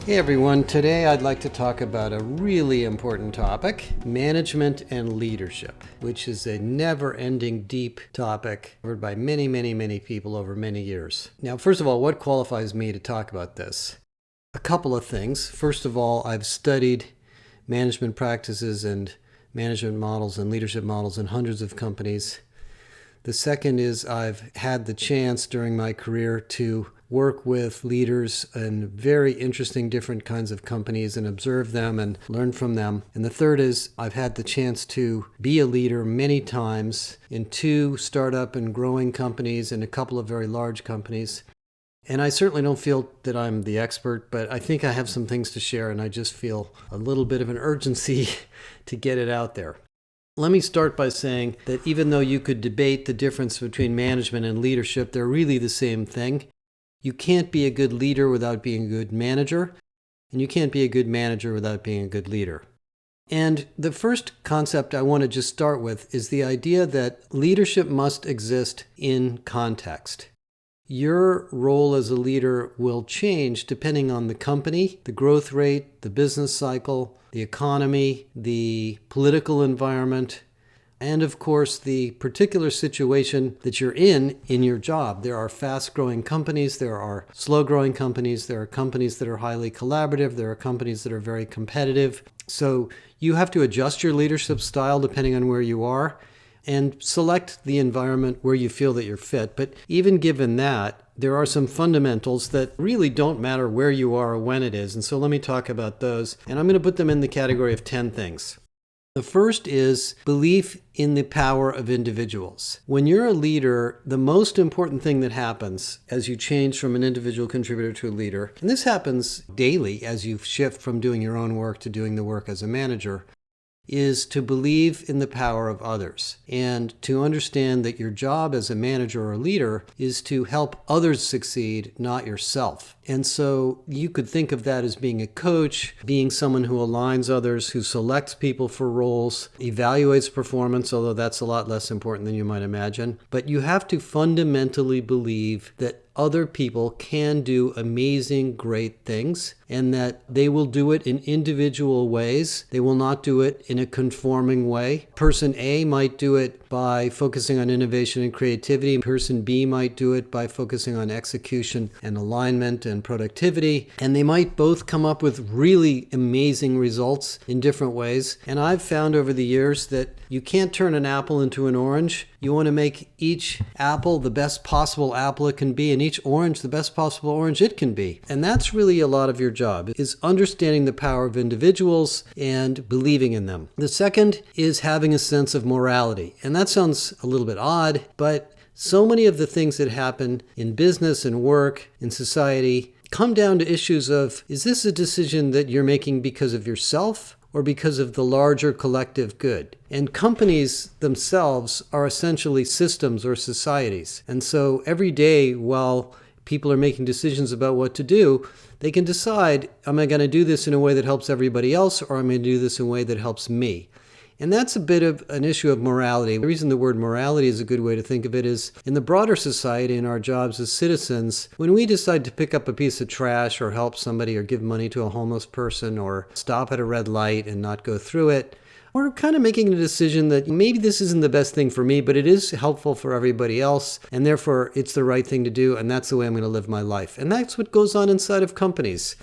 Hey everyone, today I'd like to talk about a really important topic, management and leadership, which is a never-ending deep topic covered by many people over many years. Now, first of all, what qualifies me to talk about this? A couple of things. First of all, I've studied management practices and management models and leadership models in hundreds of companies. The second is I've had the chance during my career to work with leaders in very interesting different kinds of companies and observe them and learn from them. And the third is I've had the chance to be a leader many times in 2 startup and growing companies and a couple of very large companies. And I certainly don't feel that I'm the expert, but I think I have some things to share, and I just feel a little bit of an urgency to get it out there. Let me start by saying that even though you could debate the difference between management and leadership, they're really the same thing. You can't be a good leader without being a good manager, and you can't be a good manager without being a good leader. And the first concept I want to just start with is the idea that leadership must exist in context. Your role as a leader will change depending on the company, the growth rate, the business cycle, the economy, the political environment, and of course the particular situation that you're in your job. There are fast-growing companies, there are slow-growing companies, there are companies that are highly collaborative, there are companies that are very competitive. So you have to adjust your leadership style depending on where you are and select the environment where you feel that you're fit. But even given that, there are some fundamentals that really don't matter where you are or when it is. And so let me talk about those. And I'm going to put them in the category of 10 things. The first is belief in the power of individuals. When you're a leader, the most important thing that happens as you change from an individual contributor to a leader, and this happens daily as you shift from doing your own work to doing the work as a manager, is to believe in the power of others and to understand that your job as a manager or a leader is to help others succeed, not yourself. And so you could think of that as being a coach, being someone who aligns others, who selects people for roles, evaluates performance, although that's a lot less important than you might imagine. But you have to fundamentally believe that other people can do amazing, great things, and that they will do it in individual ways. They will not do it in a conforming way. Person A might do it by focusing on innovation and creativity. Person B might do it by focusing on execution and alignment and productivity. And they might both come up with really amazing results in different ways. And I've found over the years that you can't turn an apple into an orange. You want to make each apple the best possible apple it can be, and each orange the best possible orange it can be. And that's really a lot of your job, is understanding the power of individuals and believing in them. The second is having a sense of morality. And that sounds a little bit odd, but so many of the things that happen in business and work, in society, come down to issues of, is this a decision that you're making because of yourself or because of the larger collective good? And companies themselves are essentially systems or societies. And so every day while people are making decisions about what to do, they can decide, am I going to do this in a way that helps everybody else, or am I going to do this in a way that helps me? And that's a bit of an issue of morality. The reason the word morality is a good way to think of it is in the broader society, in our jobs as citizens, when we decide to pick up a piece of trash or help somebody or give money to a homeless person or stop at a red light and not go through it, we're kind of making a decision that maybe this isn't the best thing for me, but it is helpful for everybody else, and therefore it's the right thing to do, and that's the way I'm going to live my life. And that's what goes on inside of companies.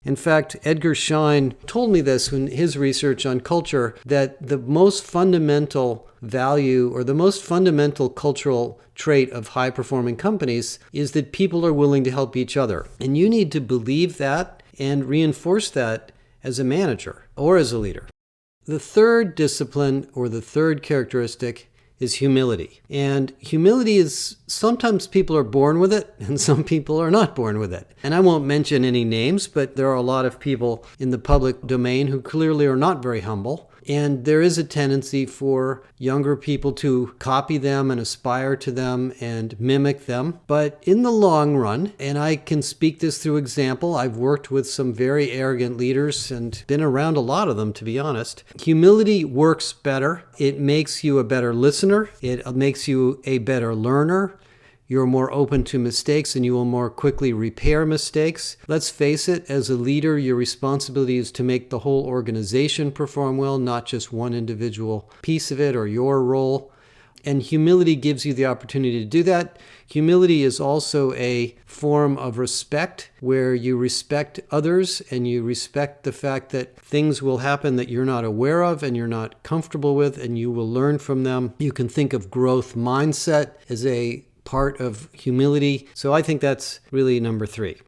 In fact, Edgar Schein told me this in his research on culture, that the most fundamental value or the most fundamental cultural trait of high-performing companies is that people are willing to help each other. And you need to believe that and reinforce that as a manager or as a leader. The third discipline or the third characteristic is humility. And humility is, sometimes people are born with it and some people are not born with it. And I won't mention any names, but there are a lot of people in the public domain who clearly are not very humble. And there is a tendency for younger people to copy them and aspire to them and mimic them. But in the long run, and I can speak this through example, I've worked with some very arrogant leaders and been around a lot of them, to be honest. Humility works better. It makes you a better listener. It makes you a better learner. You're more open to mistakes and you will more quickly repair mistakes. Let's face it, as a leader, your responsibility is to make the whole organization perform well, not just one individual piece of it or your role. And humility gives you the opportunity to do that. Humility is also a form of respect where you respect others and you respect the fact that things will happen that you're not aware of and you're not comfortable with, and you will learn from them. You can think of growth mindset as a part of humility. So I think that's really number 3.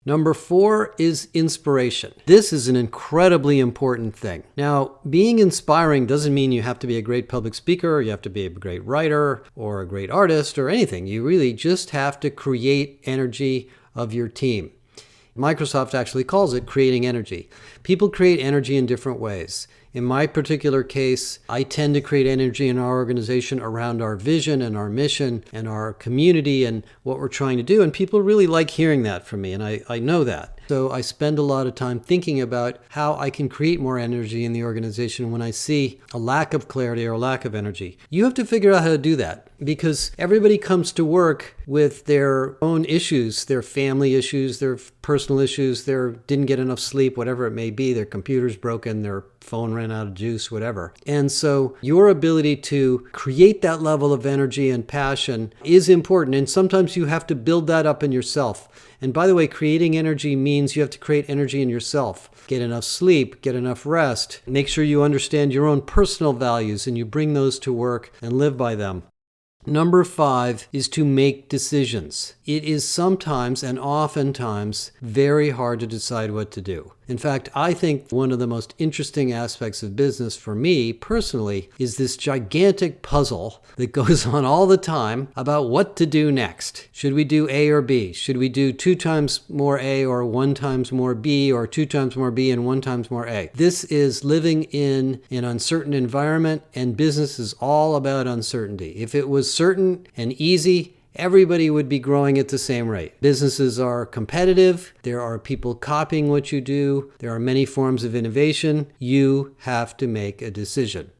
Number 4 is inspiration. This is an incredibly important thing. Now, being inspiring doesn't mean you have to be a great public speaker, or you have to be a great writer, or a great artist, or anything. You really just have to create energy of your team. Microsoft actually calls it creating energy. People create energy in different ways. In my particular case, I tend to create energy in our organization around our vision and our mission and our community and what we're trying to do. And people really like hearing that from me, and I know that. So I spend a lot of time thinking about how I can create more energy in the organization when I see a lack of clarity or a lack of energy. You have to figure out how to do that, because everybody comes to work with their own issues, their family issues, their personal issues, their didn't get enough sleep, whatever it may be, their computer's broken, their phone ran out of juice, whatever. And so your ability to create that level of energy and passion is important. And sometimes you have to build that up in yourself. And by the way, creating energy means you have to create energy in yourself. Get enough sleep, get enough rest, make sure you understand your own personal values and you bring those to work and live by them. Number 5 is to make decisions. It is sometimes and oftentimes very hard to decide what to do. In fact, I think one of the most interesting aspects of business for me personally is this gigantic puzzle that goes on all the time about what to do next. Should we do A or B? Should we do 2 times more A or 1 times more B, or 2 times more B and 1 times more A? This is living in an uncertain environment, and business is all about uncertainty. If it was certain and easy, everybody would be growing at the same rate. Businesses are competitive. There are people copying what you do. There are many forms of innovation. You have to make a decision.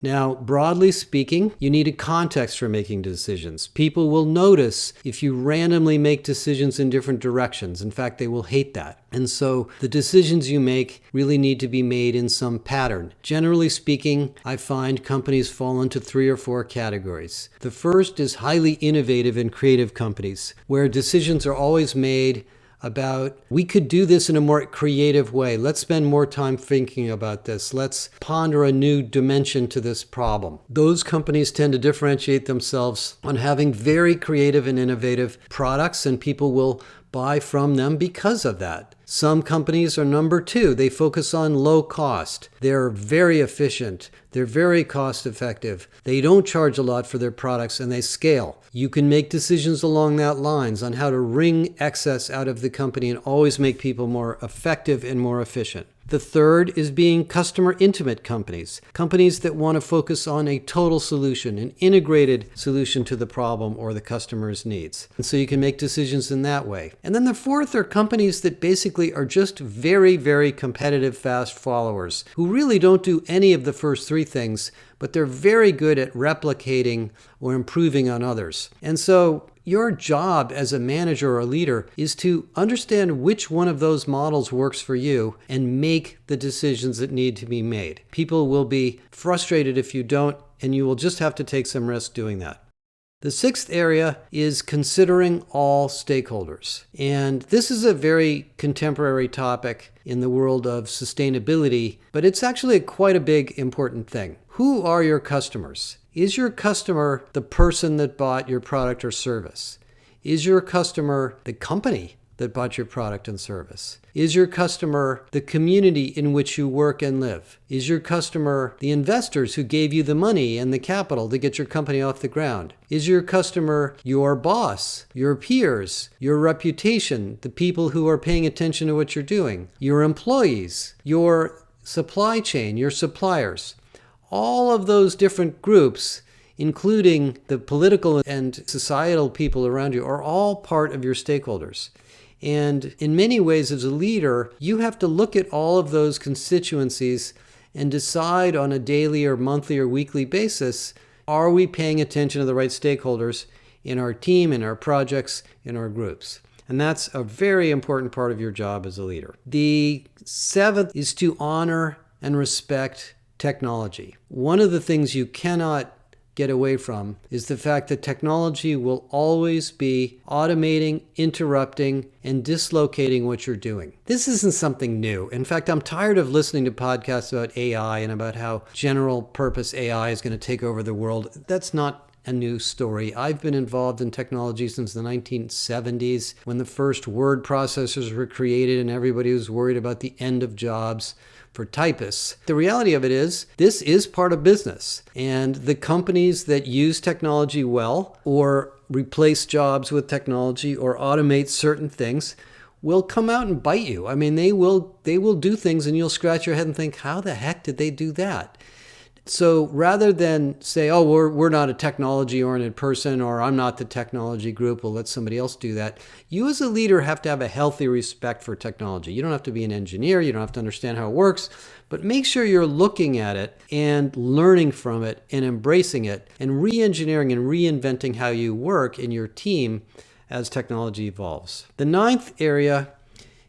Now, broadly speaking, you need a context for making decisions. People will notice if you randomly make decisions in different directions. In fact, they will hate that. And so the decisions you make really need to be made in some pattern. Generally speaking, I find companies fall into 3 or 4 categories. The first is highly innovative and creative companies, where decisions are always made about, we could do this in a more creative way. Let's spend more time thinking about this. Let's ponder a new dimension to this problem. Those companies tend to differentiate themselves on having very creative and innovative products, and people will buy from them because of that. Some companies are number 2. They focus on low cost. They're very efficient. They're very cost effective. They don't charge a lot for their products and they scale. You can make decisions along that lines on how to wring excess out of the company and always make people more effective and more efficient. The third is being customer intimate companies. Companies that want to focus on a total solution, an integrated solution to the problem or the customer's needs. And so you can make decisions in that way. And then the fourth are companies that basically are just very, very competitive fast followers who really don't do any of the first 3 things, but they're very good at replicating or improving on others. And so your job as a manager or a leader is to understand which one of those models works for you and make the decisions that need to be made. People will be frustrated if you don't, and you will just have to take some risk doing that. The 6th area is considering all stakeholders. And this is a very contemporary topic in the world of sustainability, but it's actually quite a big, important thing. Who are your customers? Is your customer the person that bought your product or service? Is your customer the company that bought your product and service? Is your customer the community in which you work and live? Is your customer the investors who gave you the money and the capital to get your company off the ground? Is your customer your boss, your peers, your reputation, the people who are paying attention to what you're doing, your employees, your supply chain, your suppliers? All of those different groups, including the political and societal people around you, are all part of your stakeholders. And in many ways, as a leader, you have to look at all of those constituencies and decide on a daily or monthly or weekly basis, are we paying attention to the right stakeholders? in our team, in our projects, in our groups. And that's a very important part of your job as a leader. The seventh is to honor and respect technology. One of the things you cannot get away from is the fact that technology will always be automating, interrupting, and dislocating what you're doing. This isn't something new. In fact, I'm tired of listening to podcasts about AI and about how general purpose AI is going to take over the world. That's not a new story. I've been involved in technology since the 1970s when the first word processors were created and everybody was worried about the end of jobs for typists. The reality of it is, this is part of business. And the companies that use technology well, or replace jobs with technology, or automate certain things, will come out and bite you. I mean, they will do things and you'll scratch your head and think, how the heck did they do that? So rather than say, oh, we're not a technology-oriented person, or I'm not the technology group, we'll let somebody else do that. You as a leader have to have a healthy respect for technology. You don't have to be an engineer. You don't have to understand how it works. But make sure you're looking at it and learning from it and embracing it and re-engineering and reinventing how you work in your team as technology evolves. The ninth area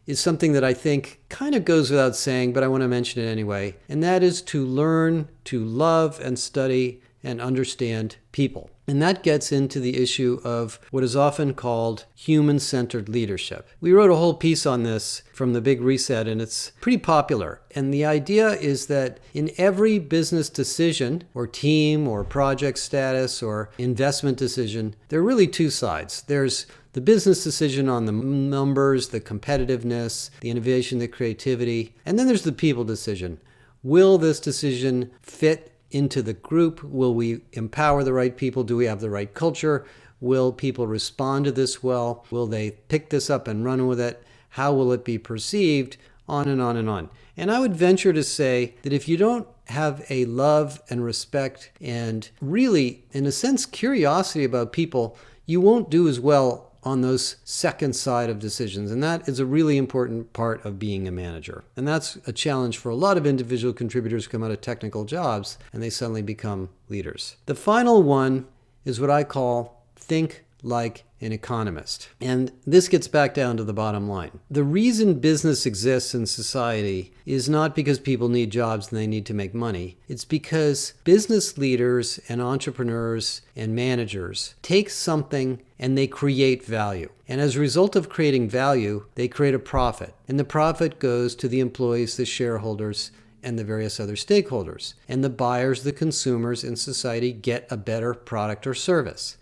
is something that I think kind of goes without saying, but I want to mention it anyway, and that is to learn to love and study and understand people. And that gets into the issue of what is often called human-centered leadership. We wrote a whole piece on this from the Big Reset, and it's pretty popular. And the idea is that in every business decision, or team, or project status, or investment decision, there are really two sides. There's the business decision on the numbers, the competitiveness, the innovation, the creativity. And then there's the people decision. Will this decision fit into the group? Will we empower the right people? Do we have the right culture? Will people respond to this well? Will they pick this up and run with it? How will it be perceived? On and on and on. And I would venture to say that if you don't have a love and respect and really, in a sense, curiosity about people, you won't do as well on those second side of decisions. And that is a really important part of being a manager. And that's a challenge for a lot of individual contributors who come out of technical jobs and they suddenly become leaders. The final one is what I call think like an economist. And this gets back down to the bottom line. The reason business exists in society is not because people need jobs and they need to make money. It's because business leaders and entrepreneurs and managers take something and they create value. And as a result of creating value, they create a profit. And the profit goes to the employees, the shareholders, and the various other stakeholders. And the buyers, the consumers in society get a better product or service.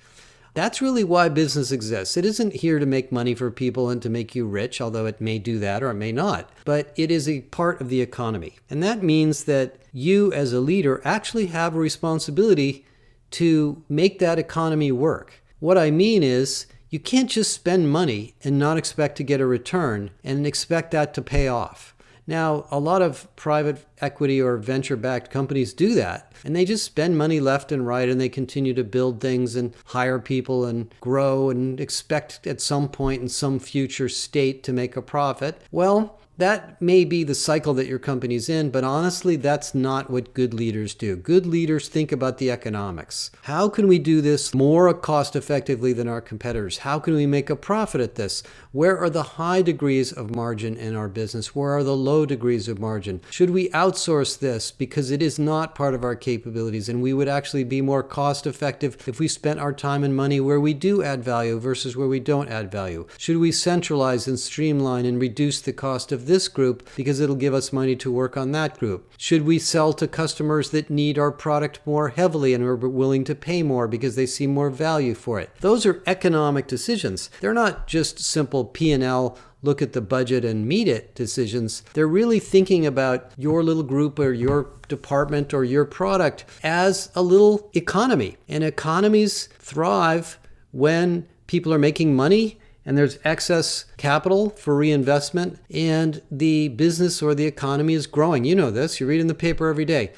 That's really why business exists. It isn't here to make money for people and to make you rich, although it may do that or it may not. But it is a part of the economy. And that means that you as a leader actually have a responsibility to make that economy work. What I mean is, you can't just spend money and not expect to get a return and expect that to pay off. Now, a lot of private equity or venture-backed companies do that, and they just spend money left and right, and they continue to build things and hire people and grow and expect at some point in some future state to make a profit. Well, that may be the cycle that your company's in, but honestly, that's not what good leaders do. Good leaders think about the economics. How can we do this more cost effectively than our competitors? How can we make a profit at this? Where are the high degrees of margin in our business? Where are the low degrees of margin? Should we outsource this because it is not part of our capabilities and we would actually be more cost effective if we spent our time and money where we do add value versus where we don't add value? Should we centralize and streamline and reduce the cost of this group because it'll give us money to work on that group? Should we sell to customers that need our product more heavily and are willing to pay more because they see more value for it? Those are economic decisions. They're not just simple P&L, look at the budget and meet it decisions. They're really thinking about your little group or your department or your product as a little economy. And economies thrive when people are making money and there's excess capital for reinvestment and the business or the economy is growing. You know this, you read in the paper every day.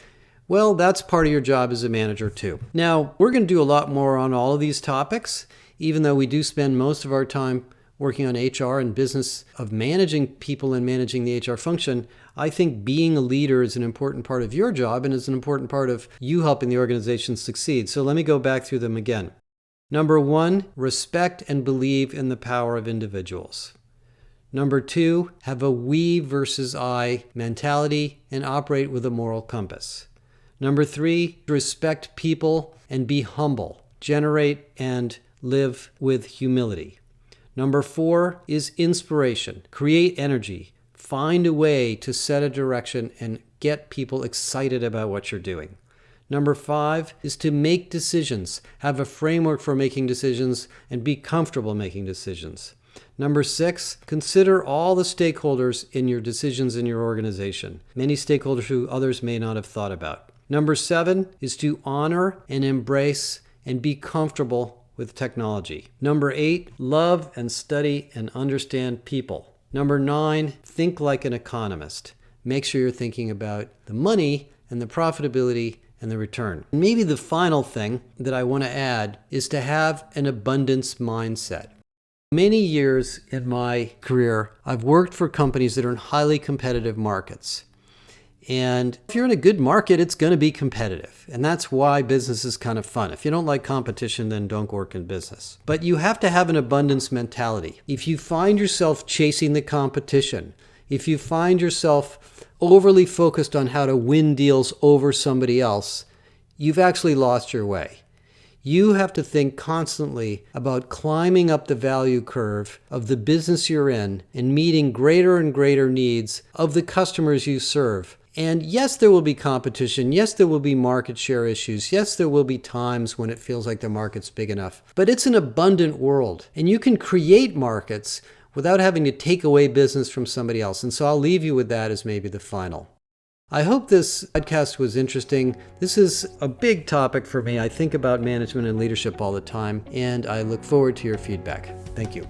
Well, that's part of your job as a manager too. Now, we're going to do a lot more on all of these topics, even though we do spend most of our time working on HR and business of managing people and managing the HR function. I think being a leader is an important part of your job and is an important part of you helping the organization succeed. So let me go back through them again. Number 1, respect and believe in the power of individuals. Number 2, have a we versus I mentality and operate with a moral compass. Number 3, respect people and be humble. Generate and live with humility. Number 4 is inspiration. Create energy. Find a way to set a direction and get people excited about what you're doing. Number 5 is to make decisions. Have a framework for making decisions and be comfortable making decisions. Number 6, consider all the stakeholders in your decisions in your organization. Many stakeholders who others may not have thought about. Number 7 is to honor and embrace and be comfortable with technology. Number 8, love and study and understand people. Number 9, think like an economist. Make sure you're thinking about the money and the profitability and the return. And maybe the final thing that I want to add is to have an abundance mindset. Many years in my career, I've worked for companies that are in highly competitive markets. And if you're in a good market, it's going to be competitive. And that's why business is kind of fun. If you don't like competition, then don't work in business. But you have to have an abundance mentality. If you find yourself chasing the competition, if you find yourself overly focused on how to win deals over somebody else, you've actually lost your way. You have to think constantly about climbing up the value curve of the business you're in and meeting greater and greater needs of the customers you serve. And yes, there will be competition. Yes, there will be market share issues. Yes, there will be times when it feels like the market's big enough. But it's an abundant world, and you can create markets without having to take away business from somebody else. And so I'll leave you with that as maybe the final. I hope this podcast was interesting. This is a big topic for me. I think about management and leadership all the time, and I look forward to your feedback. Thank you.